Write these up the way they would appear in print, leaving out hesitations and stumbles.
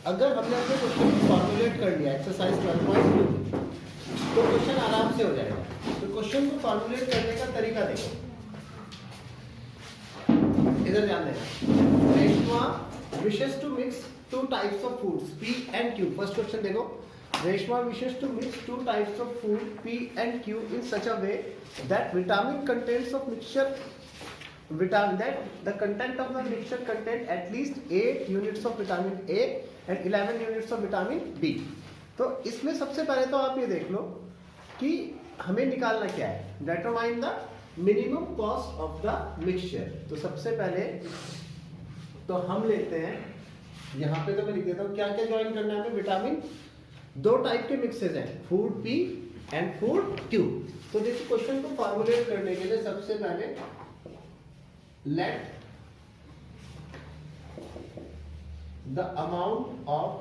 अगर हमने अपने क्वेश्चन को फॉर्मुलेट कर लिया एक्सरसाइज 12.2 तो क्वेश्चन आराम से हो जाएगा। तो क्वेश्चन को फॉर्मुलेट करने का तरीका देखो, इधर ध्यान देना। Reshma wishes to mix two types of foods P and Q। First question देखो, Reshma wishes to mix two types of food P and Q in such a way that vitamin contents of mixture that the content of the mixture contain at least 8 units of vitamin A and 11 units of vitamin B। तो इसमें सबसे पहले तो आप ये देख लो कि हमें निकालना क्या है, determine the minimum cost of the mixture। तो सबसे पहले तो हम लेते हैं, यहाँ पे तो मैं लिख देता हूँ क्या क्या ज्वाइन करना है हमें। विटामिन दो टाइप के मिक्सेस हैं, food P and food Q। तो देखिए क्वेश्चन को फॉर्मुलेट करने के लिए सबसे पहले let the amount of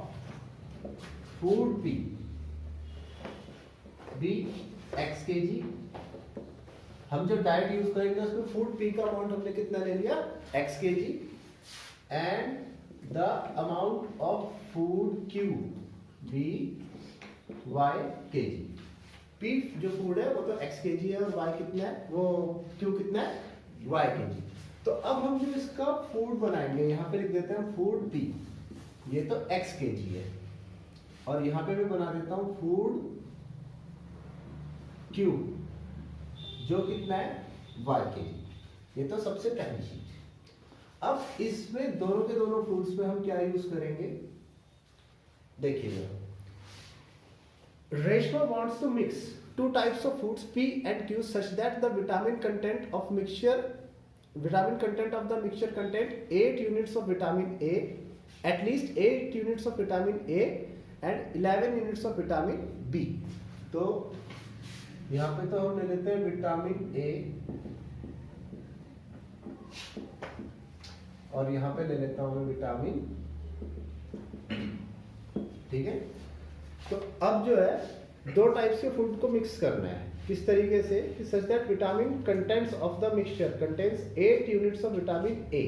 food P be x kg। हम जो डाइट यूज करेंगे उसमें फूड P का अमाउंट हमने कितना ले लिया x kg and the amount of food Q be y kg। P जो फूड है वो तो x kg है और y कितना है, वो Q कितना है y kg। तो अब हम जो इसका फूड बनाएंगे यहाँ पे लिख देते हैं फूड P, ये तो x kg है, और यहाँ पे मैं बना देता हूँ फूड Q जो कितना है y kg। ये तो सबसे पहली चीज। अब इसमें दोनों के दोनों फूड्स में हम क्या यूज करेंगे देखिएगा। Reshma wants to mix two types of foods P and Q such that the vitamin content of the mixture contain 8 units of vitamin A, at least 8 units of vitamin A and 11 units of vitamin B। तो यहाँ पे तो हम ले लेते हैं vitamin A और यहाँ पे ले लेता हूँ मैं विटामिन, ठीक है। तो अब जो है दो टाइप्स के फूड को मिक्स करना है, किस तरीके से कि such that vitamin contents of the mixture contains 8 units of vitamin A।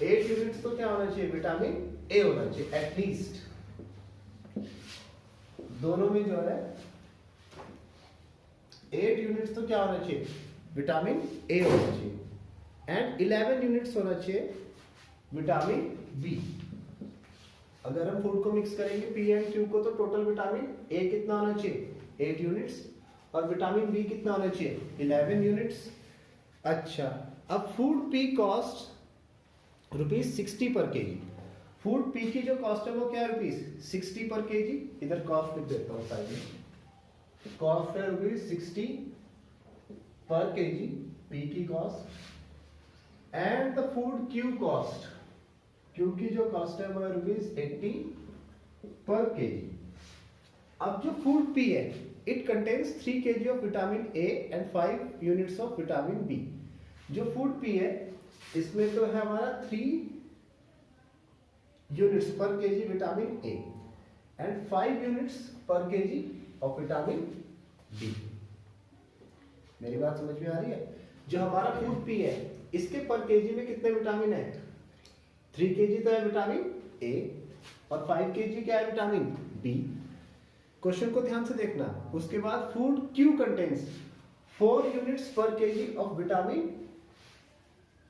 8 units तो क्या होना चाहिए, विटामिन A होना चाहिए एटलीस्ट। दोनों में जो है 8 यूनिट्स तो क्या होना चाहिए, विटामिन A होना चाहिए एंड 11 यूनिट्स होना चाहिए विटामिन B। अगर हम फूड को मिक्स करेंगे P एंड Q को तो टोटल विटामिन A कितना होना चाहिए 8 यूनिट्स और विटामिन B कितना होना चाहिए 11 यूनिट्स। अच्छा, अब फूड P कॉस्ट ₹60 पर केजी। फूड P की जो कॉस्ट है वो क्या है ₹60 पर केजी। इधर कॉस्ट लिख देता हूँ साइड में, कॉस्ट है ₹60 पर केजी P की cost and the food Q cost, Q की जो कॉस्ट है वो है ₹80 पर केजी। अब जो फूड P है it contains 3 kg of vitamin A and 5 units of vitamin B। जो फूड P है इसमें तो है हमारा 3 यूनिट्स पर KG vitamin A and 5 units पर केजी ऑफ विटामिन B। मेरी बात समझ में आ रही है। जो हमारा फूड P है इसके पर केजी में कितने विटामिन है, 3 kg तो है विटामिन A और 5 kg क्या है विटामिन B। क्वेश्चन को ध्यान से देखना। उसके बाद फूड Q कंटेन्स 4 यूनिट्स पर KG of vitamin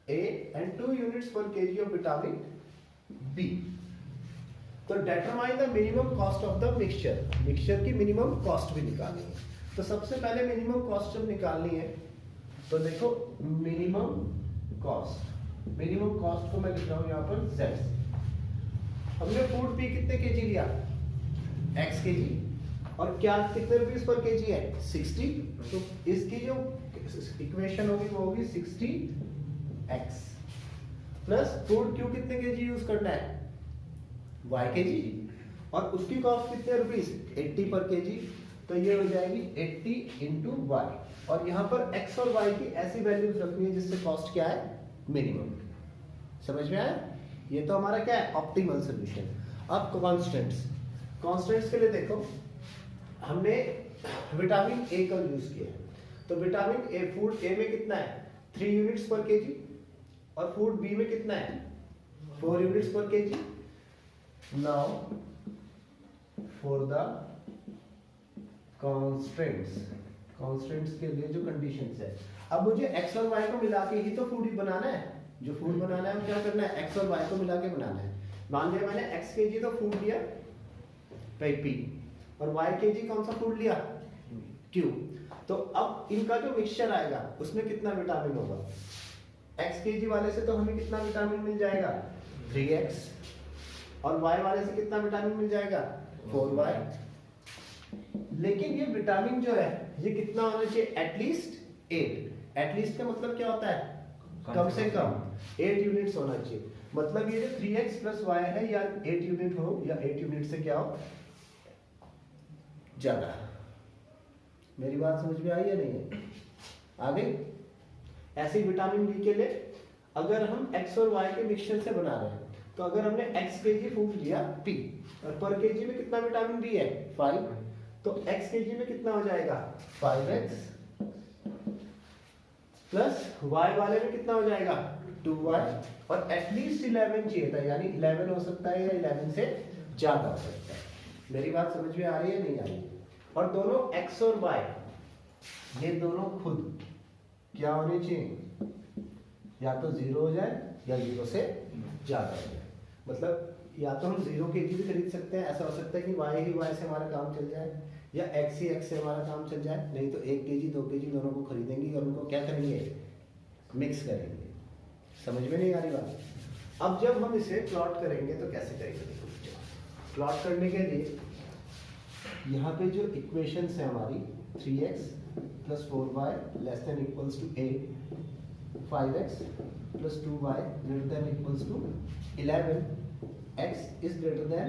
A and 2 units पर केजी ऑफ विटामिन B। तो determine the minimum cost of the mixture, mixture की मिनिमम कॉस्ट भी निकालनी है। तो सबसे पहले मिनिमम कॉस्ट जब निकालनी है तो देखो मिनिमम कॉस्ट को मैं लिख रहा हूं यहाँ पर Z। हमने फूड P कितने केजी लिया x केजी और क्या कितने रुपीस पर केजी है 60। तो इसकी जो इक्वेशन होगी वो होगी 60x प्लस फूड Q कितने केजी यूज करना है y केजी और उसकी कॉस्ट कितने रुपीस 80 पर केजी। तो ये हो जाएगी 80 इंटू y और यहाँ पर x और y की ऐसी वैल्यूज रखनी है जिससे कॉस्ट क्या है मिनिमम। समझ में आया। ये तो हमारा क्या है ऑप्टिमल सोल्यूशन। अब कॉन्स्टेंट्स के लिए देखो, हमने विटामिन A का यूज किया है तो विटामिन A फूड A में कितना है 3 यूनिट्स पर केजी और फूड B में कितना है 4 यूनिट्स पर KG. Now for the constants, constants के लिए जो कंडीशंस है, अब मुझे एक्स और वाई को मिला के ही तो फूड बनाना है। जो फूड बनाना है क्या करना है, एक्स और वाई को मिला के बनाना है। मान लिया मैंने एक्स के जी तो फूड लिया पी, और वाई के जी कौन सा फूड लिया क्यू। तो अब इनका जो मिक्सचर आएगा उसमें कितना विटामिन होगा, एक्स के जी वाले से तो हमें कितना विटामिन मिल जाएगा 3x, और y वाले से कितना विटामिन मिल जाएगा 4y। लेकिन ये विटामिन जो है ये कितना होना चाहिए, एटलीस्ट 8। एटलीस्ट का मतलब क्या होता है, कम से कम 8 यूनिट्स होना चाहिए। मतलब ये जो 3x प्लस y है या 8 यूनिट हो या 8 यूनिट से क्या हो ज्यादा। मेरी बात समझ में आई या नहीं है? आगे ऐसे विटामिन बी के लिए अगर हम x और y के मिक्सचर से बना रहे हैं, तो अगर हमने x के जी फूड लिया p और पर के जी में कितना विटामिन बी है 5, तो x के जी में कितना हो जाएगा 5x प्लस y वाले में कितना हो जाएगा 2y, और एटलीस्ट 11 चाहिए था, यानी 11 हो सकता है या 11 से ज्यादा हो सकता है। मेरी बात समझ में आ रही है नहीं आ रही? और दोनों x और y ये दोनों खुद क्या होने चाहिए, या तो 0 हो जाए या 0 से ज्यादा हो जाए। मतलब या तो हम 0 kg भी खरीद सकते हैं, ऐसा हो सकता है कि y ही y से हमारा काम चल जाए, या x ही x से हमारा काम चल जाए। नहीं तो 1 kg 2 kg दोनों को खरीदेंगे और उनको क्या करेंगे, मिक्स करेंगे। समझ में नहीं आ रही बात? अब जब हम इसे प्लॉट करेंगे तो कैसे करेंगे, देखो प्लॉट करने के लिए यहाँ पे जो इक्वेशंस है हमारी 3x plus 4y less than equals to 8, 5x plus 2y greater than equals to 11, x is greater than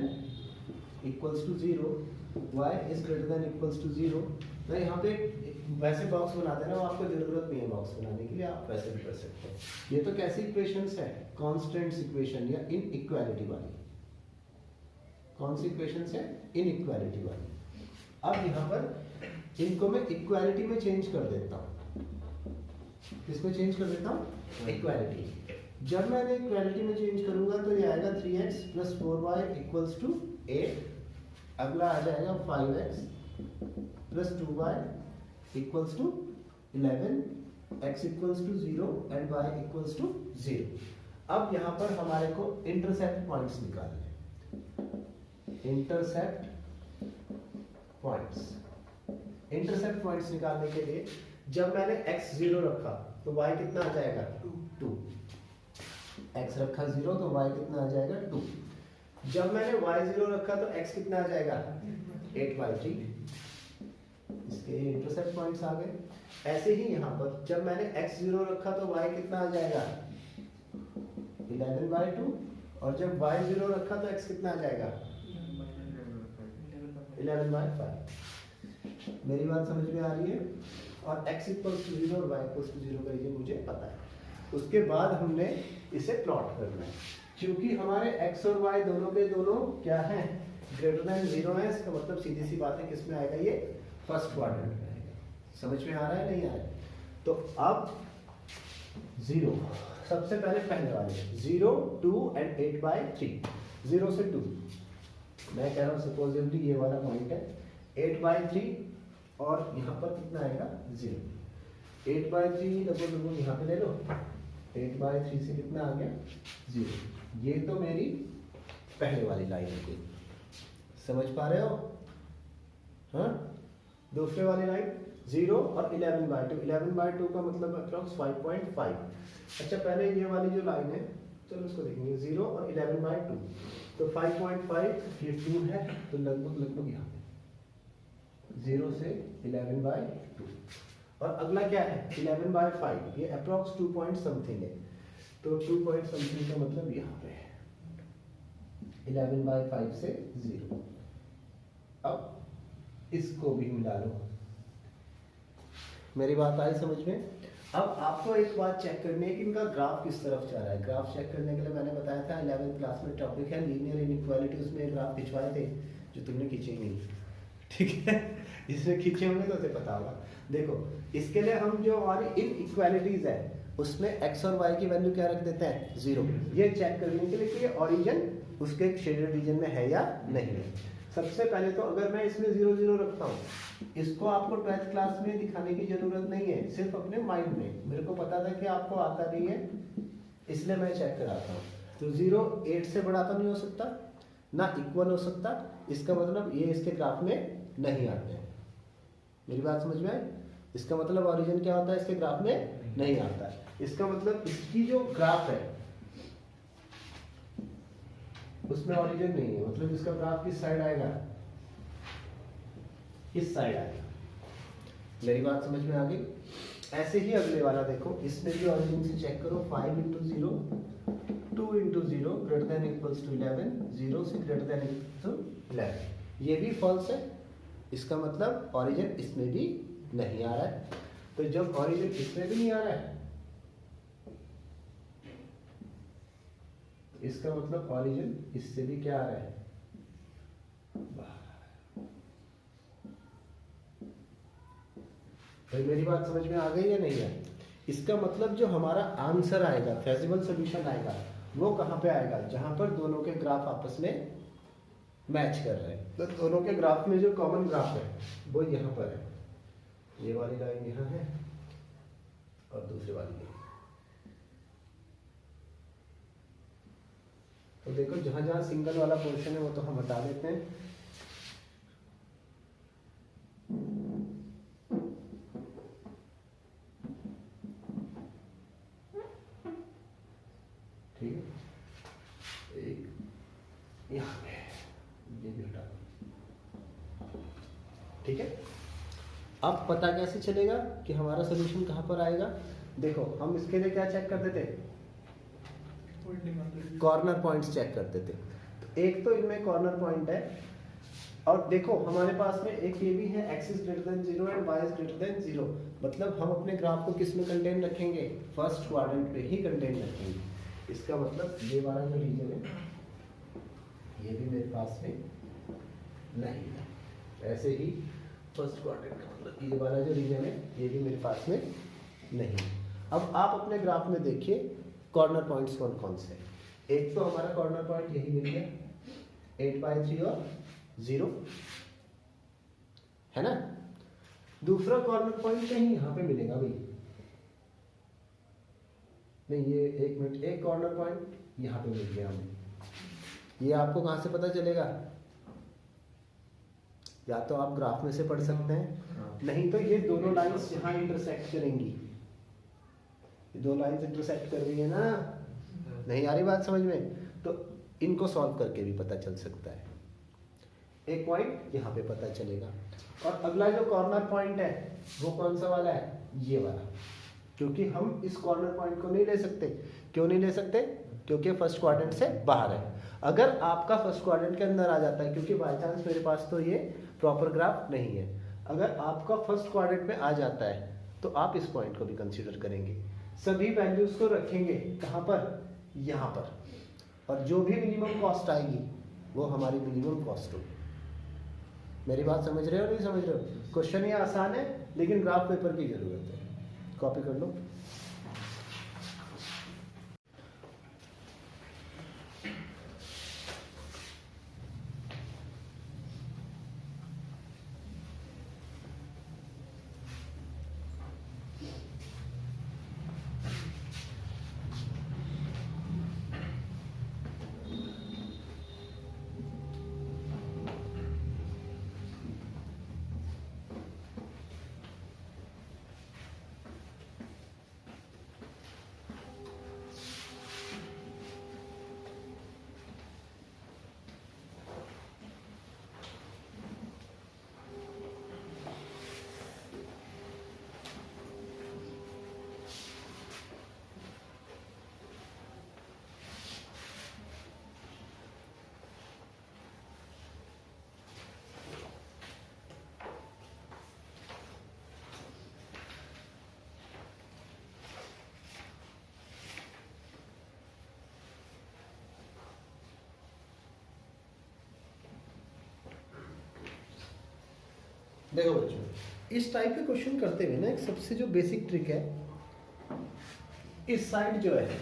equals to 0, y is greater than equals to 0। मैं यहाँ पे वैसे बॉक्स बना देना, वो आपको जरूरत नहीं है बॉक्स बनाने के लिए, आप वैसे भी कर सकते हैं। ये तो कैसी इक्वेशंस है, कांस्टेंट्स इक्वेशन या इनइक्वालिटी वाली। कौन सी इक्वेशंस है, इनइक्वालिटी वाली। अब यहाँ पर इनको मैं इक्वालिटी में चेंज कर देता हूँ। किसमें चेंज कर देता हूँ, इक्वालिटी। जब मैं इक्वालिटी में चेंज करूंगा तो ये आएगा 3x plus 4y equals to 8। अगला आ जाएगा 5x plus 2y equals to 11, x equals to 0 and y equals to 0। अब यहाँ पर हमारे को इंटरसेप्ट पॉइंट्स निकालने। इंटरसेप्ट पॉइंट्स निकालने के लिए जब मैंने x 0 रखा तो y कितना आ जाएगा 2, x रखा 0 तो y कितना आ जाएगा 2। जब मैंने y 0 रखा तो x कितना आ जाएगा 8/3। इसके इंटरसेप्ट पॉइंट्स आ गए। ऐसे ही यहाँ पर जब मैंने x 0 रखा तो y कितना आ जाएगा 11/2, और जब y 0 रखा तो x कितना आ जाएगा 11/5। मेरी बात समझ में आ रही है? और x इक्वल्स टू 0 और y इक्वल्स टू 0 का ये मुझे पता है। उसके बाद हमने इसे प्लॉट करना है, क्योंकि हमारे x और y दोनों के दोनों क्या हैं, ग्रेटर देन 0 है। इसका मतलब सीधी सी बात है किस में आएगा, ये फर्स्ट क्वाड्रेंट में आएगा। समझ में आ रहा है नहीं आ रहा है? तो अब 0 सबसे पहले वाले 0, 2 एंड 8/3। 0 से 2 मैं कह रहा हूँ सपोजिवली ये वाला पॉइंट है 8/3, और यहाँ पर कितना आएगा 0। 8/3 लगभग यहाँ पे ले लो, 8/3 से कितना आ गया 0। ये तो मेरी पहले वाली लाइन है, समझ पा रहे हो? हाँ, दूसरे वाली लाइन 0 और 11/2। 11/2 का मतलब अप्रॉक्स 5.5। अच्छा पहले ये वाली जो लाइन है चलो उसको देखेंगे, 0 और 11/2 तो 5.5 ये 2 है, तो लगभग यहाँ पे 0 से 11/2। और अगला क्या है 11/5, ये अप्रॉक्स 2 पॉइंट समथिंग है, तो 2 पॉइंट समथिंग का मतलब यहाँ पे है 11/5 से 0। अब इसको भी मिला लो। मेरी बात आई समझ में? अब आपको एक बात चेक करनी है कि इनका ग्राफ किस तरफ जा रहा है। ग्राफ चेक करने के लिए मैंने बताया था 11th क्लास में टॉपिक है लीनियर इनइक्वालिटी, उसमें ग्राफ खिंचवाए थे जो तुमने खींचे ही नहीं, ठीक है? इसमें खींचे होंगे तो उसे पता होगा। देखो इसके लिए हम जो हमारी इनइक्वालिटीज है उसमें x और y की वैल्यू क्या रख देते हैं 0, ये चेक करने के लिए कि ये ओरिजिन उसके शेडेड रीजन में है या नहीं है। सबसे पहले तो अगर मैं इसमें 0 0 रखता हूँ, इसको आपको 12th क्लास में दिखाने की जरूरत नहीं है, सिर्फ अपने माइंड में। मेरे को पता था कि आपको आता नहीं है, इसलिए मैं चेक कराता हूँ। तो 0 8 से बड़ा तो नहीं हो सकता, ना इक्वल हो सकता, इसका मतलब ये इसके ग्राफ में नहीं आते हैं। मेरी बात समझ में आई? इसका मतलब ओरिजिन क्या होता है, इसके ग्राफ में नहीं आता है। इसका मतलब इसकी जो ग्राफ है उसमें ओरिजिन नहीं है, मतलब इसका ग्राफ किस साइड आएगा, इस साइड आएगा। मेरी बात समझ में आ गई? ऐसे ही अगले वाला देखो, इसमें भी ओरिजिन से चेक करो। 5 × 0 2 × 0 ग्रेटर देन इक्वल्स टू 11, 0 से ग्रेटर देन इक्वल्स टू 11। ये भी फॉल्स है, इसका मतलब ओरिजिन इसमें भी नहीं आ रहा है। तो जब ओरिजिन इसमें भी नहीं आ रहा है, इसका मतलब ओरिजिन इससे भी क्या आ रहा है, भाई मेरी बात समझ में आ गई या नहीं है? इसका मतलब जो हमारा आंसर आएगा, फेजिबल सॉल्यूशन आएगा, वो कहाँ पे आएगा, जहां पर दोनों के ग्राफ आपस में मैच कर रहे हैं। तो दोनों के ग्राफ में जो कॉमन ग्राफ है वो यहाँ पर है। ये वाली लाइन यहाँ है और दूसरी वाली यहाँ। तो देखो जहां जहां सिंगल वाला पोर्शन है वो तो हम हटा देते हैं। ठीक है, एक यहाँ पे ये भी हटा दो। ठीक है, अब पता कैसे चलेगा कि हमारा सोल्यूशन कहाँ पर आएगा? देखो हम इसके लिए क्या चेक करते थे, कॉर्नर पॉइंट्स चेक करते थे। तो एक तो इनमें कॉर्नर पॉइंट है, और देखो हमारे पास में एक ये भी है, x is greater then 0 and y is greater then 0। मतलब हम अपने ग्राफ को किस में कंटेन रखेंगे, फर्स्ट क्वाड्रेंट पे ही कंटेन रखेंगे। इसका मतलब ये वाला जो रीजन है ये भी मेरे पास में नहीं है। ऐसे ही फर्स्ट क्वाड्रेंट का मतलब ये वाला जो रीजन है ये भी मेरे पास में नहीं है। अब आप अपने ग्राफ में देखिए कॉर्नर पॉइंट्स कौन कौन से। एक तो हमारा कॉर्नर पॉइंट यही मिल गया 8/3 और 0, है ना। दूसरा कॉर्नर पॉइंट कहीं यहाँ पे मिलेगा भाई, नहीं ये एक मिनट, एक कॉर्नर पॉइंट यहाँ पे मिल गया हमें। ये आपको कहाँ से पता चलेगा? या तो आप ग्राफ में से पढ़ सकते हैं, नहीं तो ये दोनों लाइंस यहाँ इंटरसेक्ट करेंगी। ये दो लाइंस इंटरसेक्ट कर रही है ना, नहीं आ रही बात समझ में? तो इनको सॉल्व करके भी पता चल सकता है। एक पॉइंट यहाँ पे पता चलेगा। और अगला जो कॉर्नर पॉइंट है वो कौन सा वाला है? ये वाला। क्योंकि हम इस कॉर्नर पॉइंट को नहीं ले सकते। क्यों नहीं ले सकते? क्योंकि फर्स्ट क्वाड्रेंट से बाहर है। अगर आपका फर्स्ट क्वाड्रेंट के अंदर आ जाता है, क्योंकि बाय चांस मेरे पास तो ये प्रॉपर ग्राफ नहीं है, अगर आपका फर्स्ट क्वाड्रेंट में आ जाता है तो आप इस पॉइंट को भी कंसीडर करेंगे। सभी वैल्यूज को रखेंगे कहाँ पर? यहाँ पर। और जो भी मिनिमम कॉस्ट आएगी वो हमारी मिनिमम कॉस्ट होगी। मेरी बात समझ रहे हो नहीं समझ रहे हो? क्वेश्चन ये आसान है लेकिन ग्राफ पेपर की जरूरत है। कॉपी कर लो। देखो बच्चों, इस टाइप के क्वेश्चन करते हुए ना एक सबसे जो बेसिक ट्रिक है, इस साइड जो है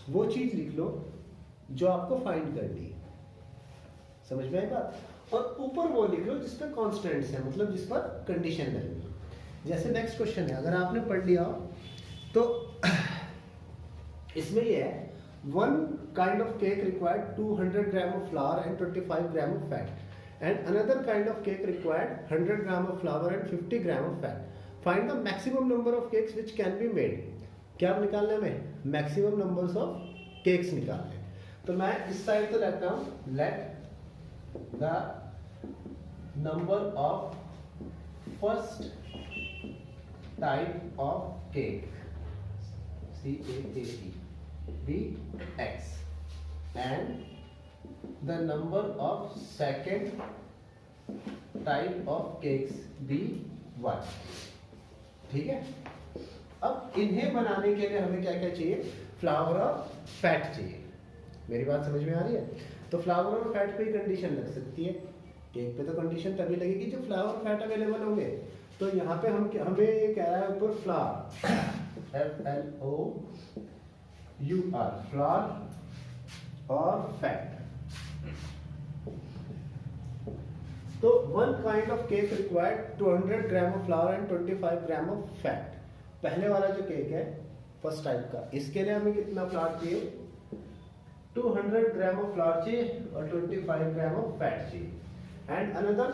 वो चीज लिख लो जो आपको फाइंड करनी है। समझ में आई बात? और ऊपर वो लिख लो जिस पर कॉन्स्टेंट्स है, मतलब जिस पर कंडीशन लगेगी। जैसे नेक्स्ट क्वेश्चन है, अगर आपने पढ़ लिया हो तो इसमें ये है, one kind of cake required 200 gram of flour and 25 gram of fat, and another kind of cake required 100 gram of flour and 50 gram of fat, find the maximum number of cakes which can be made. क्या निकालने में? Maximum numbers of cakes निकालने। तो मैं इस side से लेता हूं, let the number of first type of cake CAKE be x and the number of second type of cakes be y। ठीक है, अब इन्हें बनाने के लिए हमें क्या क्या चाहिए? फ्लावर और फैट चाहिए। मेरी बात समझ में आ रही है? तो फ्लावर और फैट पे ही कंडीशन लग सकती है। केक पे तो कंडीशन तभी लगेगी जब फ्लावर और फैट अवेलेबल होंगे। तो यहाँ पे हमें ये कह रहा है ऊपर फ्लावर, FLOUR, फ्लावर और फैट। तो one kind of cake required 200 gram of flour and 25 gram of fat. पहले वाला जो केक है फर्स्ट टाइप का, इसके लिए हमें कितना फ्लावर चाहिए? 200 ग्राम ऑफ फ्लावर चाहिए और 25 ग्राम ऑफ फैट चाहिए। And another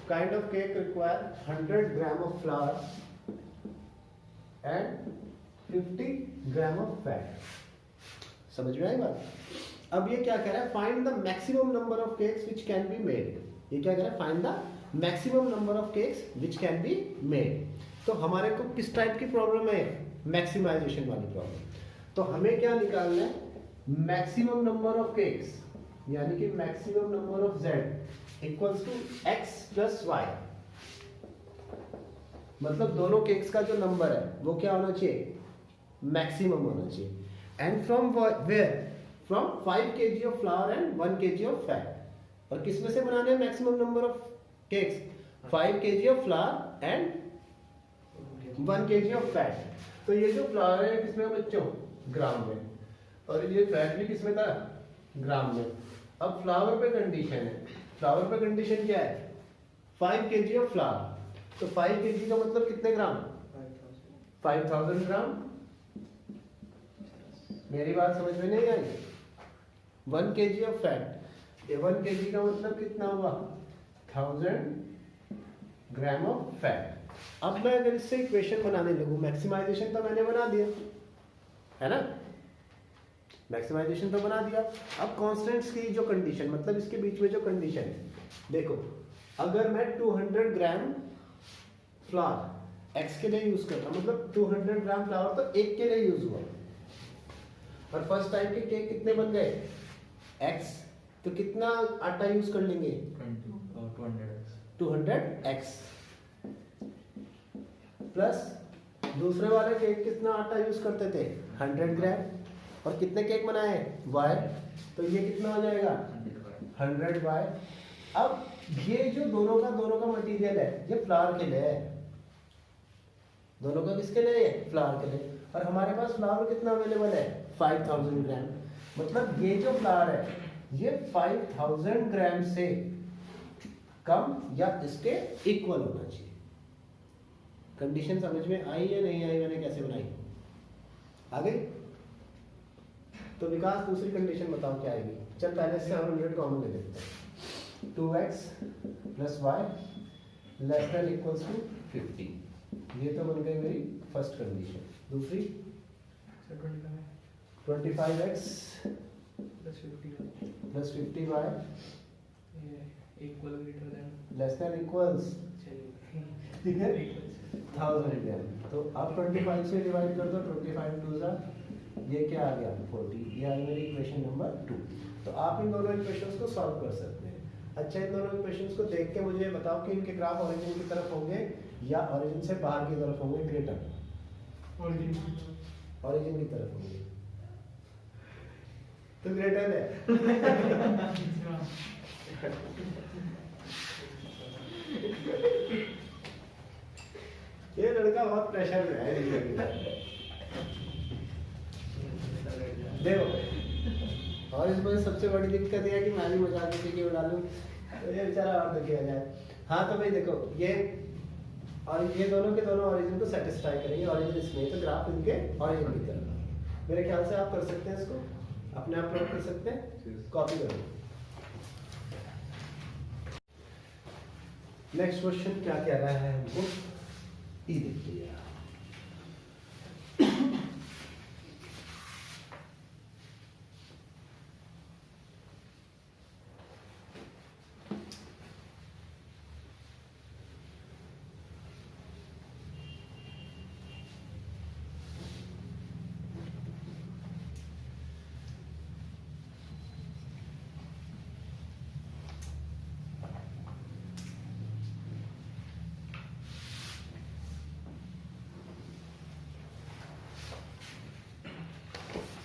kind of cake require 100 gram of flour and 50 gram of fat. समझ में आई बात? अब ये क्या कह रहा है? Find the maximum number of cakes which can be made. ये क्या कह रहा है? Find the maximum number of cakes which can be made. तो हमारे को किस टाइप की प्रॉब्लम है? मैक्सिमाइजेशन वाली प्रॉब्लम। तो हमें क्या निकालना है? मैक्सिमम नंबर ऑफ केक्स, यानी कि maximum number of z equals to x plus y। मतलब दोनों केक्स का जो नंबर है वो क्या होना चाहिए? मैक्सिमम होना चाहिए। And from where? From 5 kg of flour and 1 kg of fat. और किस में से बनाने हैं maximum number of cakes? 5 kg of flour and 1 kg of fat. तो ये जो फ्लावर है किसमें बच्चों? ग्राम में। और ये फैट भी किसमें था? ग्राम में। अब फ्लावर पे कंडीशन है, फ्लावर पे कंडीशन क्या है? 5 kg ऑफ फ्लावर। तो 5 kg का मतलब कितने ग्राम? 5000 ग्राम। मेरी बात समझ में नहीं आई? 1 kg ऑफ फैट, ये 1 kg का मतलब कितना हुआ? 1000 ग्राम ऑफ फैट। अब मैं अगर इससे इक्वेशन बनाने लगूं, मैक्सिमाइजेशन तो मैंने बना दिया है ना, मैक्सिमाइजेशन तो बना दिया। अब कांस्टेंट्स की जो कंडीशन, मतलब इसके बीच में जो कंडीशन है, देखो अगर मैं 200 ग्राम फ्लावर x के लिए यूज करता हूं, मतलब 200 ग्राम फ्लावर तो एक के लिए यूज हुआ, और फर्स्ट टाइम के केक कितने बन गए? x, तो कितना आटा यूज कर लेंगे? 200x प्लस दूसरे वाले केक कितना आटा यूज करते थे? 100 ग्राम। और कितने केक बनाए? y, तो ये कितना हो जाएगा? 100y। अब ये जो दोनों का मटेरियल है ये फ्लावर के लिए है, दोनों का किसके लिए? फ्लावर के लिए। और हमारे पास फ्लावर कितना अवेलेबल है? 5000 ग्राम। मतलब ये जो फ्लावर है ये 5000 ग्राम से कम या इसके इक्वल होना चाहिए। कंडीशन समझ में आई या नहीं आई? मैंने कैसे बनाई? आ गई? तो विकास दूसरी कंडीशन बताओ क्या आएगी? चल पहले से हम 100 कॉमन ले लेते हैं। 2x plus y less than equals to 50। ये तो बन गई मेरी फर्स्ट कंडीशन। दूसरी 25x plus 50y less than equals, ठीक है, 1000 ग्राम। तो अब 25 से डिवाइड कर दो, 25 2 जा, ये क्या आ गया? 40। ये आ गई मेरी इक्वेशन नंबर 2। तो आप इन दोनों इक्वेशंस को सॉल्व कर सकते हैं। अच्छा, इन दोनों इक्वेशंस को देख के मुझे बताओ कि इनके ग्राफ ओरिजिन की तरफ होंगे या ओरिजिन से बाहर की तरफ होंगे? ग्रेटर ओरिजिन की तरफ होंगे तो ग्रेटर है। ये लड़का बहुत प्रेशर में है। देखो और इसमें सबसे बड़ी दिक्कत यह है कि मैं भी मजाक किसी की उड़ा लूँ तो ये बेचारा और दुखी हो जाए। हाँ तो भाई देखो ये और ये दोनों के दोनों ऑरिजिन को सेटिस्फाई करेंगे, ऑरिजिन इसमें तो ग्राफ इनके ऑरिजिन की तरफ। मेरे ख्याल से आप कर सकते हैं, इसको अपने आप प्लॉट कर सकते हैं, कॉपी करो। नेक्स्ट क्वेश्चन क्या कह रहा है हमको, ई देखिए।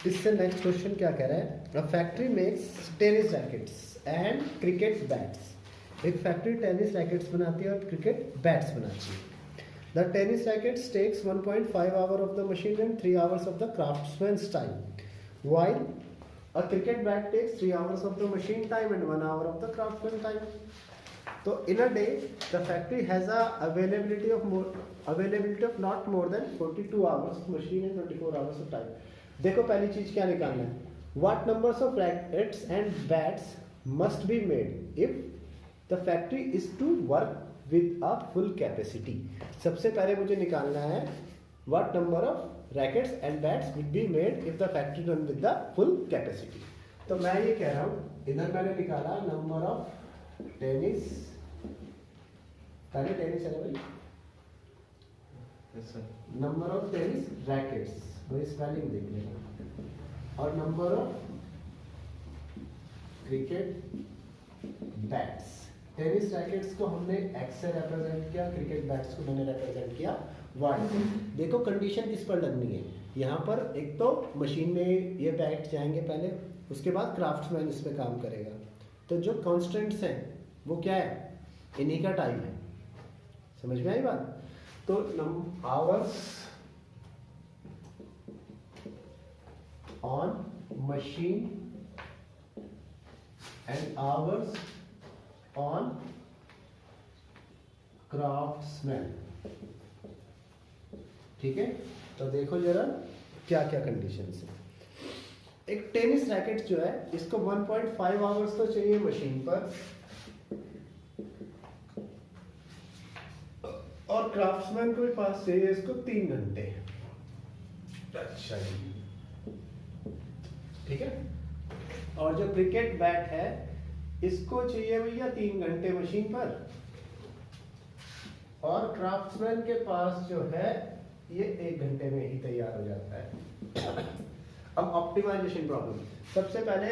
इससे नेक्स्ट क्वेश्चन क्या कह रहा है, a factory makes tennis rackets and cricket bats. एक फैक्ट्री टेनिस रैकेट्स बनाती है और क्रिकेट बैट्स बनाती है। The tennis rackets takes 1.5 hour of the machine and 3 hours of the craftsman's time, while a cricket bat takes 3 hours of the machine time and 1 hour of the craftsman time. तो in a day the factory has a availability of not more than 42 hours of machine and 24 hours of time। देखो पहली चीज क्या निकालना है, what numbers of rackets and bats must be made if the factory is to work with a full capacity। सबसे पहले मुझे निकालना है what number of rackets and bats would be made if the factory run with the full capacity। तो मैं ये कह रहा हूँ, इधर मैंने निकाला नंबर ऑफ टेनिस, पहले टेनिस है ना भाई, नंबर ऑफ टेनिस रैकेट्स, वही स्पेलिंग देख लेना, और number of cricket bats. Tennis rackets को हमने एक्स से रिप्रेजेंट किया, क्रिकेट बैट्स को मैंने रिप्रेजेंट किया वाई से। देखो कंडीशन किस पर लगनी है, यहाँ पर एक तो मशीन में ये बैट जाएंगे पहले, उसके बाद क्राफ्ट्समैन इस पे काम करेगा। तो जो कॉन्स्टेंट्स हैं वो क्या है, इन्हीं का टाइम है। समझ में आई बात? तो hours on machine and hours on craftsman. ठीक है, तो देखो जरा क्या क्या कंडीशंस है। एक टेनिस रैकेट जो है इसको 1.5 आवर्स तो चाहिए मशीन पर, और क्राफ्ट्समैन के पास चाहिए इसको 3 घंटे। अच्छा जी, ठीक है। और जो क्रिकेट बैट है इसको चाहिए भैया 3 घंटे मशीन पर, और क्राफ्ट्समैन के पास जो है ये 1 घंटे में ही तैयार हो जाता है। अब ऑप्टिमाइजेशन प्रॉब्लम, सबसे पहले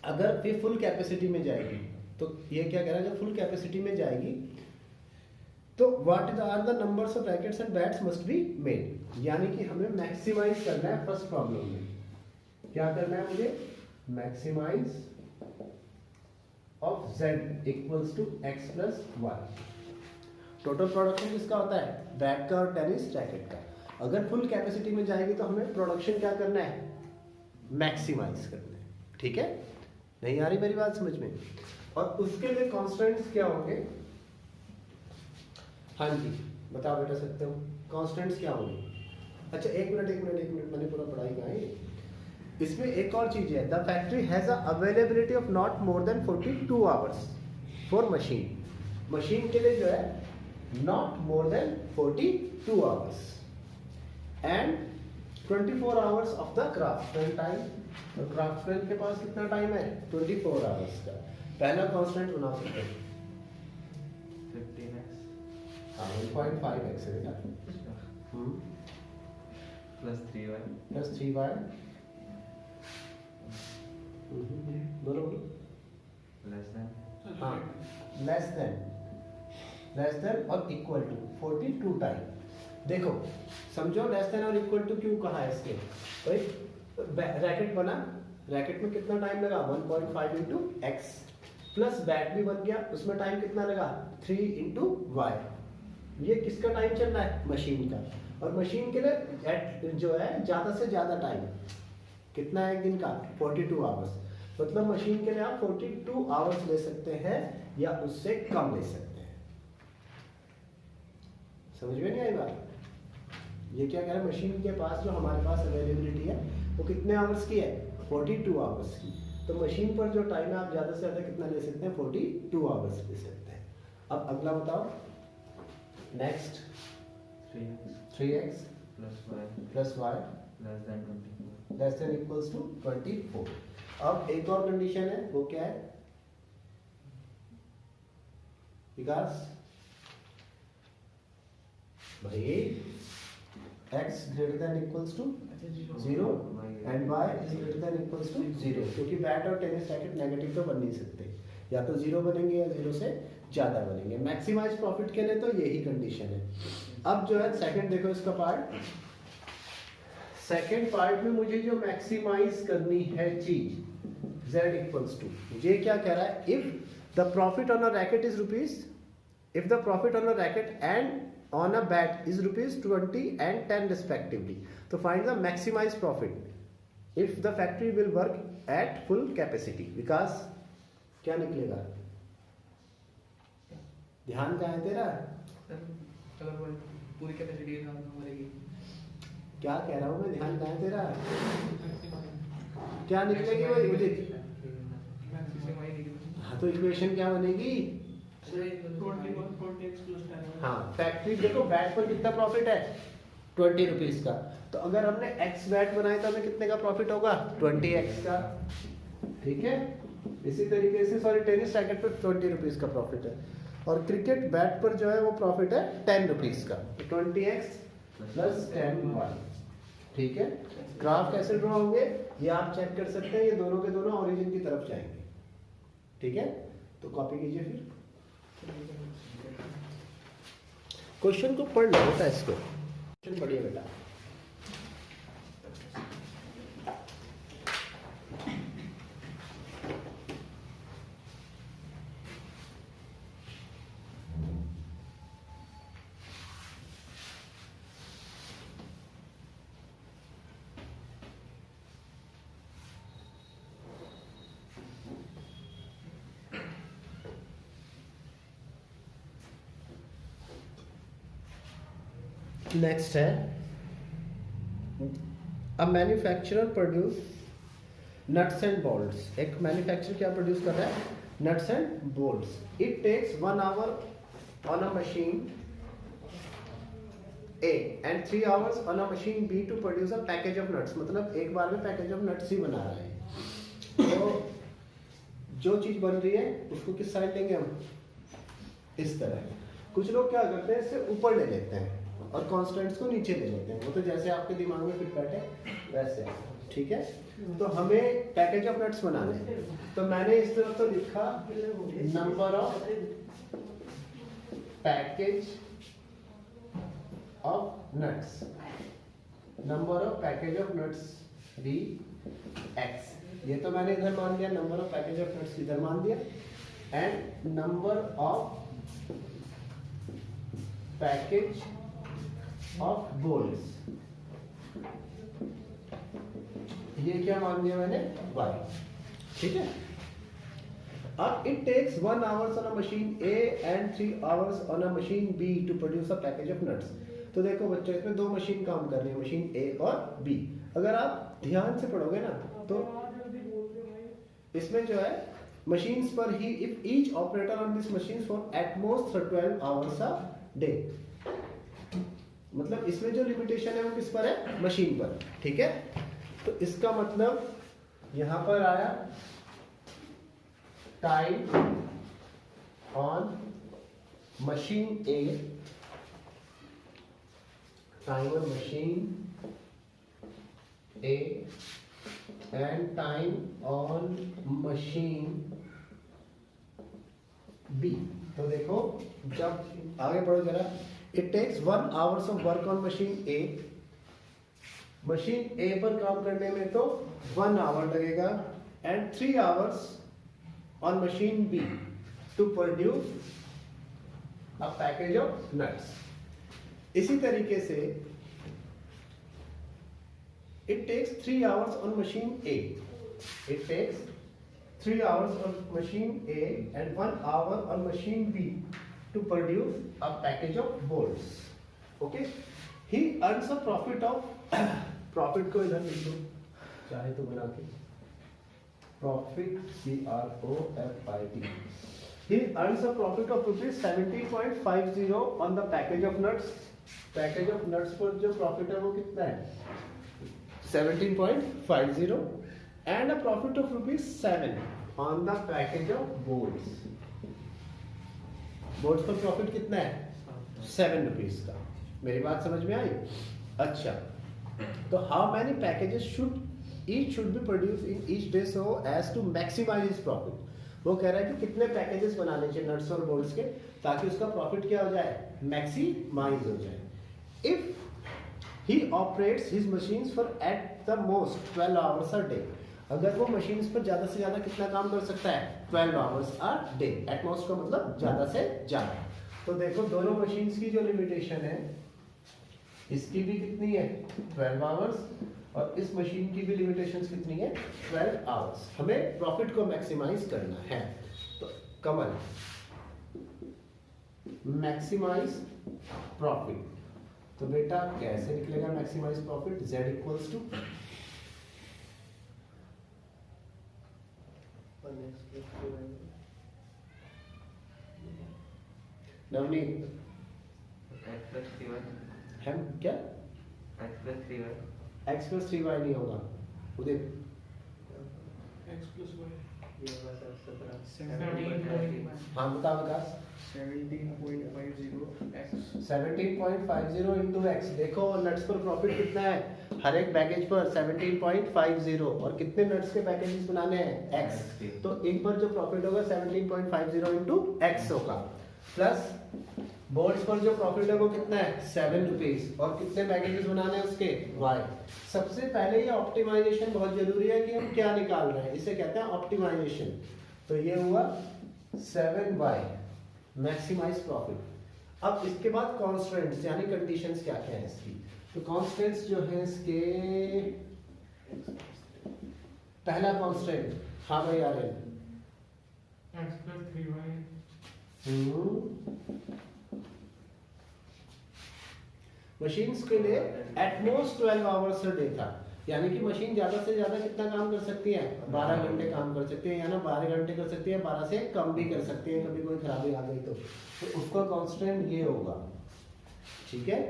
अगर ये फुल कैपेसिटी में जाएगी तो ये क्या कह रहा है, जब फुल कैपेसिटी में जाएगी तो what are the numbers of rackets and bats must be made, यानी कि हमें मैक्सिमाइज करना है। फर्स्ट प्रॉब्लम में क्या करना है मुझे, maximise of z equals to x plus y. Total production किसका होता है, बैट का और टेनिस रैकेट का। अगर फुल कैपेसिटी में जाएगी तो हमें प्रोडक्शन क्या करना है, मैक्सिमाइज करना है। ठीक है, नहीं आ रही मेरी बात समझ में? और उसके लिए कॉन्स्टेंट्स क्या होंगे, हाँ जी बताओ बेटा सकते हो, कॉन्स्टेंट्स क्या होंगे? अच्छा एक मिनट मैंने पूरा पढ़ाई का है। इसमें एक और चीज है, the factory has a availability of not more than 42 hours for machine. Machine के लिए जो है not more than 42 hours and 24 hours of the craftsman time. तो क्राफ्ट्समैन के पास कितना टाइम है, 24 आवर्स का। पहला कॉन्स्टेंट बना सकते हैं 1.5x है बेटा, प्लस 3y बोलो हाँ, लेस देन और इक्वल टू 42 टाइम। देखो समझो लेस देन और इक्वल टू क्यों कहा है इसके, भाई रैकेट बना, रैकेट में कितना टाइम लगा 1.5 इंटू एक्स, प्लस बैट भी बन गया, उसमें टाइम कितना लगा 3 इंटू वाई। ये किसका टाइम चल रहा है, मशीन का। और मशीन के लिए जो है ज्यादा से ज्यादा टाइम कितना है एक दिन का, 42 आवर्स। मतलब मशीन के लिए आप 42 आवर्स ले सकते हैं या उससे कम ले सकते हैं। समझ में नहीं आई बात? ये क्या कह रहा है, मशीन के पास जो हमारे पास अवेलेबिलिटी है वो कितने आवर्स की है, 42 आवर्स की। तो मशीन पर जो टाइम है आप ज़्यादा से ज़्यादा कितना ले सकते हैं, 42 आवर्स ले सकते हैं। अब अगला बताओ, next 3x plus y less than equals to 24। अब एक और कंडीशन है, वो क्या है विकास भाई, x greater than equals to 0 and y is greater than equals to 0, क्योंकि बैट और टेनिस रैकेट नेगेटिव तो बन नहीं सकते, या तो 0 बनेंगे या 0 से ज़्यादा बनेंगे। मैक्सिमाइज प्रॉफिट के लिए तो यही कंडीशन है। अब जो है सेकंड देखो इसका पार्ट, सेकंड पार्ट में मुझे जो मैक्सिमाइज करनी है चीज z इक्वल्स टू, ये क्या कह रहा है, if the profit on a racket is rupees, if the profit on a racket and on a bet is rupees 20 and 10 respectively, तो find the maximized profit if the factory will work at full capacity। विकास क्या निकलेगा, ध्यान कहाँ है तेरा, अगर वो पूरी कैपेसिटी के साथ मरेगी, क्या कह रहा हूँ मैं, ध्यान कहाँ है तेरा, क्या निकलेगी वही मुझे, हाँ तो इक्वेशन क्या बनेगी, हाँ फैक्ट्री देखो बैट पर कितना प्रॉफिट है 20 रुपीज का, तो अगर हमने x बैट बनाए तो हमें कितने का प्रॉफिट होगा 20x का, ठीक है। इसी तरीके से सॉरी टेनिस रैकेट पर 20 रुपीज का प्रॉफिट है, और क्रिकेट बैट पर जो है वो प्रॉफिट है 10 रुपीज का, 20x प्लस 10y, ठीक है। ग्राफ कैसे ड्रॉ होंगे ये आप चेक कर सकते हैं, ये दोनों के दोनों ओरिजिन की तरफ जाएंगे, ठीक है। तो कॉपी कीजिए, फिर क्वेश्चन को पढ़ लो बेटा, इसको क्वेश्चन पढ़िए बेटा। नेक्स्ट है, a manufacturer produce nuts and bolts, एक मैन्युफैक्चरर क्या प्रोड्यूस कर रहा है, nuts and bolts. It takes 1 hour on a machine A and 3 hours on a machine B to produce a package of nuts, मतलब एक बार में package of nuts ही बना रहा है। तो जो चीज बन रही है उसको किस साइड लेंगे हम, इस तरह। कुछ लोग क्या करते हैं, इससे ऊपर ले लेते हैं और कांस्टेंट्स को नीचे ले लेते हैं, वो तो जैसे आपके दिमाग में फिट बैठे वैसे, ठीक है। तो हमें पैकेज ऑफ नट्स बनाने हैं, तो मैंने इस तरफ तो लिखा number of package of nuts, number of package of nuts भी x, ये तो मैंने इधर मान दिया, number of package of nuts इधर मान दिया, and number of package of bolts, ये क्या मान दिया मैंने y, ठीक है। अब it takes 1 hours on a machine A and 3 hours on a machine B to produce a package of nuts। तो देखो बच्चों, इसमें दो मशीन काम कर रही है, मशीन A और B। अगर आप ध्यान से पढ़ोगे ना तो इसमें जो है मशीन्स पर ही, if each operator on this machine for at most 12 hours a day, मतलब इसमें जो लिमिटेशन है वो किस पर है, मशीन पर, ठीक है। तो इसका मतलब यहां पर आया time on machine A, time on machine A and time on machine B. तो देखो जब आगे पढ़ो जरा, it takes 1 hours of work on machine A, machine A पर काम करने में तो 1 आवर लगेगा, and 3 hours on machine B to produce a package of nuts. इसी तरीके से it takes 3 hours on machine A, it takes 3 hours on machine A and 1 hour on machine B to produce a package of bolts. Okay, he earns a profit of profit को इधर लिख दो चाहे तो बना के, profit PROFIT. He earns a profit of rupees 17.50 on the package of nuts. Package of nuts पर जो profit है वो कितना है 17.50 and a profit of rupees 7 on the package of bolts. Bolts पर profit कितना है 7 rupees का. मेरी बात समझ में आई? अच्छा, तो how many packages should be produced in each day so as to maximize his profit. वो कह रहा है कि कितने पैकेजेस बनाने चाहिए नट्स और बोल्ट्स के ताकि उसका प्रॉफिट क्या हो जाए मैक्सिमाइज हो जाए. If he operates his machines for at the most 12 hours a day. अगर वो मशीन्स पर ज्यादा से ज्यादा कितना काम कर सकता है 12 hours a day. At most का मतलब ज्यादा से ज्यादा. तो देखो दोनों मशीन्स की जो लिमिटेशन है इसकी भी कितनी है 12 आवर्स और इस मशीन की भी लिमिटेशंस कितनी है 12 आवर्स. हमें प्रॉफिट को मैक्सिमाइज करना है. तो कमल मैक्सिमाइज प्रॉफिट. तो बेटा कैसे निकलेगा maximise profit? Z equals to नवनीत x plus 3y. हम क्या x plus 3y. x plus 3y नहीं होगा उदय. x plus y. ये बस आपसे बड़ा 17.50 हाँ बता विकास. 17.50 x. 17.50 into x. देखो नट्स पर प्रॉफिट कितना है हर एक पैकेज पर 17.50 और कितने नट्स के पैकेजेस बनाने हैं x. तो एक पर जो प्रॉफिट होगा 17.50 into x होगा प्लस बोल्ट्स पर जो प्रॉफिट है वो कितना है 7 रुपीज और कितने पैकेजेस बनाने हैं उसके y. सबसे पहले ये ऑप्टिमाइजेशन बहुत जरूरी है कि हम क्या निकाल रहे हैं. इसे कहते हैं ऑप्टिमाइजेशन. तो ये हुआ 7y मैक्सिमाइज प्रॉफिट. अब इसके बाद कॉन्स्टेंट्स यानी कंडीशंस क्या क्या है इसकी. तो कॉन्स्टेंट्स जो है इसके पहला कॉन्स्टेंट हाँ भाई आ रहे x plus 3y. मशीन्स के लिए एटमोस्ट 12 आवर्स अ डे था. यानी कि मशीन ज्यादा से ज्यादा कितना काम कर सकती है 12 घंटे काम कर सकती है या ना 12 घंटे कर सकती है 12 से कम भी कर सकती है कभी कोई खराबी आ गई तो उसका कांस्टेंट ये होगा. ठीक है.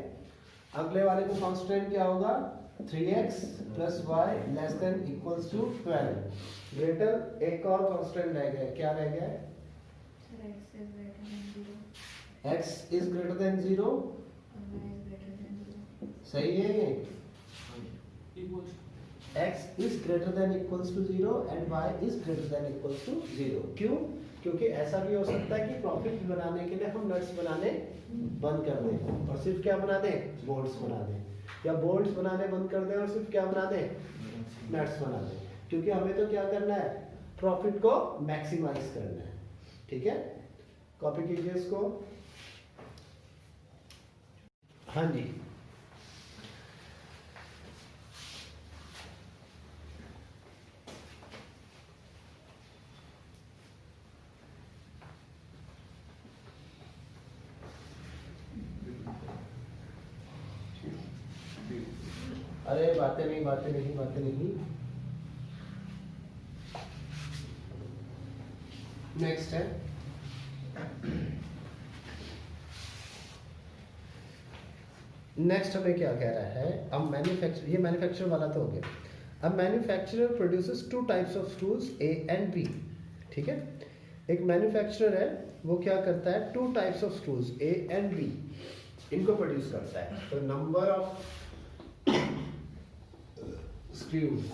अगले वाले को कांस्टेंट क्या होगा 3x plus y less than equals to 12. Greater एक और कांस्टेंट रह गया. क्या रह गया x is greater than 0. सही है ये. Equals x is greater than equals to 0 and y is greater than equals to 0. क्यों? क्योंकि ऐसा भी हो सकता है कि प्रॉफिट बनाने के लिए हम नट्स बनाने बंद कर दें और सिर्फ क्या बना दें बोल्ट्स बना दें या बोल्ट्स बनाने बंद कर दें और सिर्फ क्या बना दें नट्स बना दें. क्योंकि हमें तो क्या करना है प्रॉफिट को मैक्सिमाइज करना है. ठीक है. कॉपी कीजिए इसको. हाँ जी अरे बातें नहीं. नेक्स्ट है नेक्स्ट हमें क्या कह रहा है. अब मैन्युफैक्चर ये मैन्युफैक्चर वाला तो हो गया. अब manufacturer produces 2 types of screws A and B. ठीक है. एक मैन्युफैक्चरर है वो क्या करता है 2 types of screws A and B इनको प्रोड्यूस करता है. तो number of screws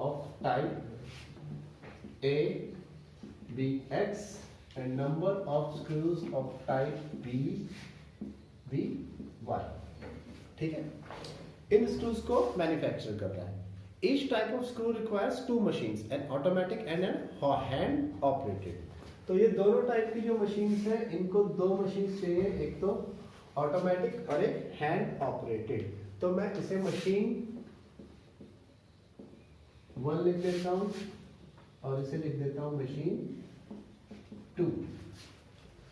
of type A B X and number of screws of type B B Y. ठीक है. इन स्क्रूज को मैन्युफैक्चर कर रहा है. Each type of screw requires 2 machines, an automatic and an hand operated. तो ये दोनों type की जो मशीन्स हैं इनको 2 मशीन्स चाहिए. एक तो ऑटोमेटिक और एक हैंड ऑपरेटेड. तो मैं इसे मशीन 1 लिख देता हूँ और इसे लिख देता हूँ मशीन 2।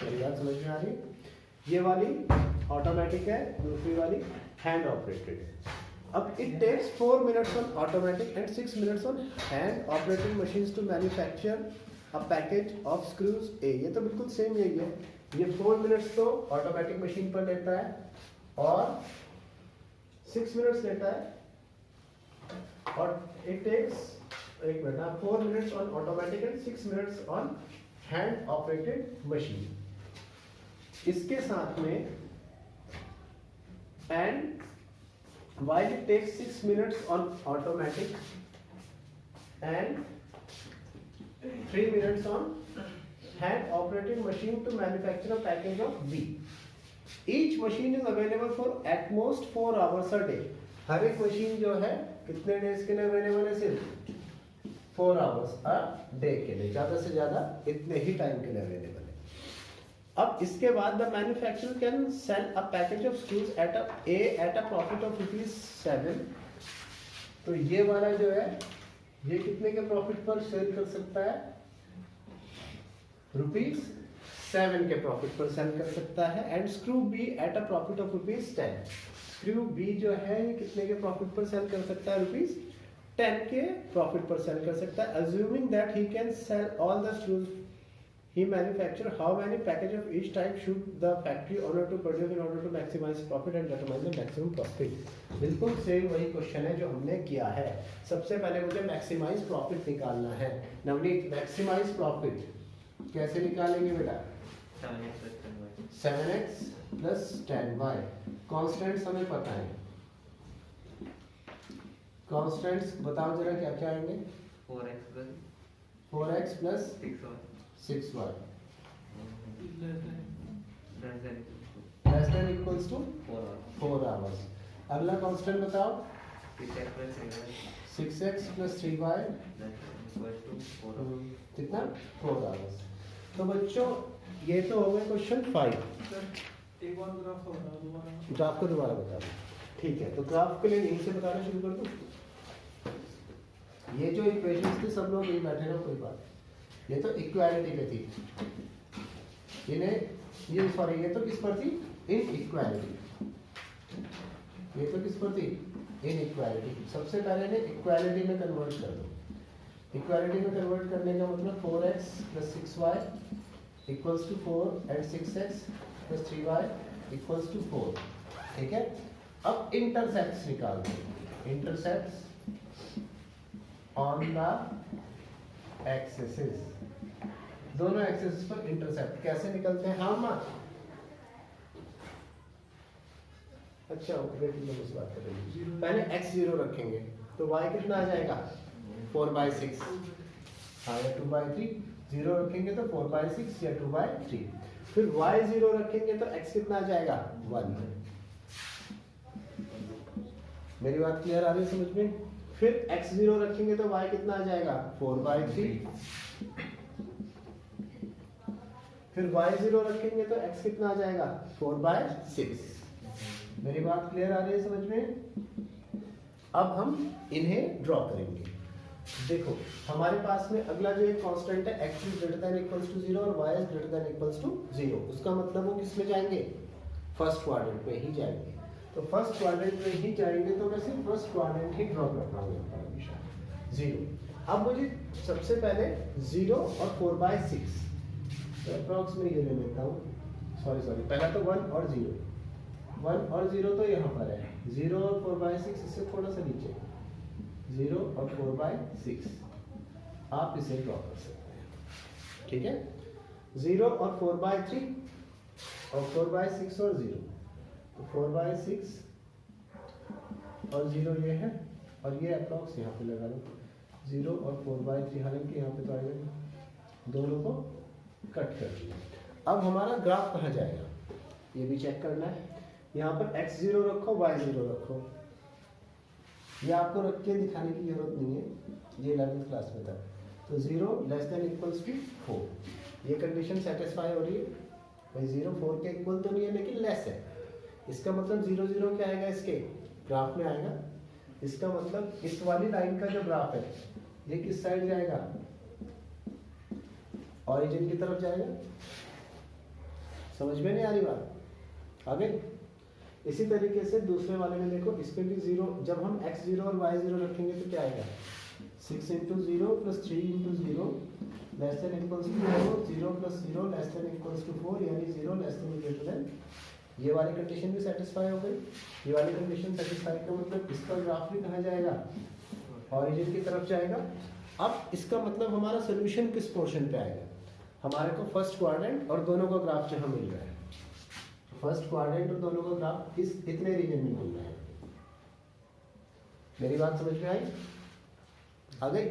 मेरी बात समझ में आ रही है? ये वाली ऑटोमेटिक है, दूसरी वाली हैंड ऑपरेटेड है। अब it takes 4 minutes on automatic and 6 minutes on hand operated machines to manufacture a package of screws A. ये तो बिल्कुल सेम यही है। ये 4 मिनट्स तो ऑटोमेटिक मशीन पर लेता है और 6 मिनट्स लेता है और it takes 4 minutes on automatic and 6 minutes on hand operated machine. इसके साथ में and while it takes 6 minutes on automatic and 3 minutes on hand operated machine to manufacture a package of B. Each machine is available for at most 4 hours a day. हर एक machine जो है कितने days के लिए available है? सिर्फ 4 hours a day के लिए, ज्यादा से ज्यादा इतने ही टाइम के लिए अवेलेबल है। अब इसके बाद the manufacturer can sell a package of screws at a profit of ₹7। तो ये वाला जो है ये कितने के प्रॉफिट पर सेल कर सकता है? ₹7 के प्रॉफिट पर सेल कर सकता है। And screw B at a profit of ₹10। Screw B जो है ये कितने के प्रॉफिट पर सेल कर सकता है? ₹10 के प्रॉफिट पर सेल कर सकता है। Assuming that he can sell all the screws he manufacture, how many package of each type should the factory owner to produce in order to maximize profit and determine the maximum profit? बिल्कुल same वही question है जो हमने किया है। सबसे पहले मुझे मैक्सिमाइज प्रॉफिट निकालना है। नवनीत, मैक्सिमाइज प्रॉफिट कैसे निकालेंगे बेटा? 7x plus 10y। कॉन्स्टेंट्स हमें पता है। कॉन्स्टेंट्स बताओ जरा क्या क्या आएंगे? 4x plus 6y less than equals to 4 hours। अगला कांस्टेंट बताओ? 6x plus 3y कितना? 4 hours। तो बच्चों ये तो हो गए क्वेश्चन 5। एक बार ग्राफ होगा ग्राफ को दोबारा बता दो। ठीक है, तो ग्राफ के लिए यहीं से बताना शुरू कर दो। ये जो इक्वेशंस थे सब लोग यही बैठे ना, कोई बात। ये तो इक्वालिटी पे थी, ये सॉरी ये तो किस पर थी? इन इक्वालिटी। ये तो किस पर थी? इन इक्वालिटी। सबसे पहले ने इक्वालिटी में कन्वर्ट कर दो। इक्वालिटी में कन्वर्ट करने का मतलब 4x plus 6y equals to 4 and 6x plus 3y equals to 4। ठीक है, अब इंटरसेप्ट्स निकाल दो। इंटरसेप्ट्स ऑन द एक्सिस, दोनों एक्सिस पर इंटरसेप्ट कैसे निकलते हैं? हाँ माँ, अच्छा वेट हम इस बात करेंगे। पहले x0 रखेंगे तो y कितना आ जाएगा? 4/6। हाँ, या 2/3। 0 रखेंगे तो 4/6 या 2/3। फिर y0 रखेंगे तो x कितना आ जाएगा? 1। मेरी बात क्लियर आ रही है समझ में? फिर x0 रखेंगे तो y कितना आ जाएगा? 4/3। फिर y0 रखेंगे तो x कितना आ जाएगा? 4/6। मेरी बात क्लियर आ रही है समझ में? अब हम इन्हें ड्रॉ करेंगे। देखो हमारे पास में अगला जो एक कांस्टेंट है x is greater than equals to 0 और y is greater than equals to 0। उसका मतलब वो किस में जाएंगे? फर्स्ट क्वाड्रेंट में ही जाएंगे। तो फर्स्ट क्वाड्रेंट में ही जाएंगे तो मैं सिर्फ फर्स्ट क्वाड्रेंट ही ड्रॉ कर पाऊंगा हमेशा। 0। अब मुझे सबसे पहले 0 और 4/6 तो अप्रॉक्स में ये ले लेता हूँ। सॉरी पहला तो 1 और 0। 1 और 0 तो यहाँ पर है। 0 और 4/6 इससे थोड़ा सा नीचे। 0 और 4/6 आप इसे ड्रॉ कर सकते हैं। ठीक है, 0 और 4/3 और 4/6 और 0। तो 4/6 और 0 ये है और ये अप्रॉक्स यहाँ पे लगा लो। 0 और 4/3, हालांकि यहाँ पे तो आएगा नहीं, दोनों को कट कर दिया। अब हमारा ग्राफ कहाँ जाएगा ये भी चेक करना है। यहाँ पर x0 रखो, y0 रखो। ये आपको रख के दिखाने की जरूरत नहीं है, ये 11th क्लास में था। तो 0 लेस देन इक्वल्स टू 4, ये कंडीशन सेटिस्फाई हो रही है भाई। 0 4 के इक्वल तो नहीं है लेकिन लेस है। इसका मतलब 0 0 क्या आएगा? इसके ग्राफ में आएगा। इसका मतलब इस वाली लाइन का जो ग्राफ है ये किस साइड जाएगा, ऑरिजिन की तरफ जाएगा। समझ में नहीं आ रही बात, आ गई। इसी तरीके से दूसरे वाले में देखो, इसमें भी 0, जब हम x0 और y0 रखेंगे तो क्या आएगा, 6 × 0 + 3 × 0 less than equals to 4, 0 + 0 less than equals to 4, यानी 0 लेस देन ग्रेटर देन। ये वाली कंडीशन भी सेटिस्फाई हो गई। ये वाली कंडीशन सेटिस्फाई का मतलब इसका ग्राफ भी कहाँ जाएगा, ऑरिजिन की तरफ जाएगा। अब इसका मतलब हमारा सोल्यूशन किस पोर्शन पे आएगा, हमारे को फर्स्ट क्वाड्रेंट और दोनों का ग्राफ जहाँ मिल रहा है, फर्स्ट क्वाड्रेंट और दोनों का ग्राफ इस इतने रीजन में मिल रहा है। मेरी बात समझ में आई, आ गई।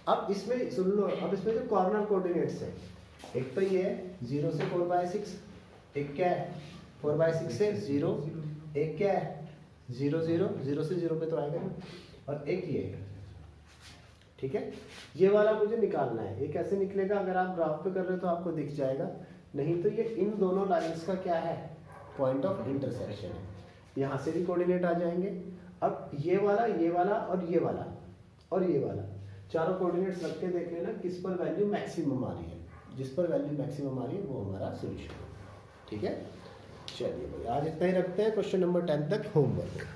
अब इसमें सुन लो, अब इसमें जो कॉर्नर कोऑर्डिनेट्स है, एक तो ये है 0 से 4/6, एक क्या है 4/6 से 0, एक क्या है 0 0 0 से 0 पे तो आएगा ना, और एक ये है, ठीक है। ये वाला मुझे निकालना है। ये कैसे निकलेगा, अगर आप ग्राफ पे कर रहे हो तो आपको दिख जाएगा, नहीं तो ये इन दोनों लाइंस का क्या है, पॉइंट ऑफ इंटरसेक्शन है। यहाँ से भी कोऑर्डिनेट आ जाएंगे। अब ये वाला और ये वाला और ये वाला चारों कोऑर्डिनेट्स रख के देख लेना किस पर वैल्यू मैक्सिमम आ रही है। जिस पर वैल्यू मैक्सिमम आ रही है वो हमारा सोल्यूशन है, ठीक है। चलिए भाई आज इतना ही रखते हैं, क्वेश्चन नंबर 10 तक होमवर्क।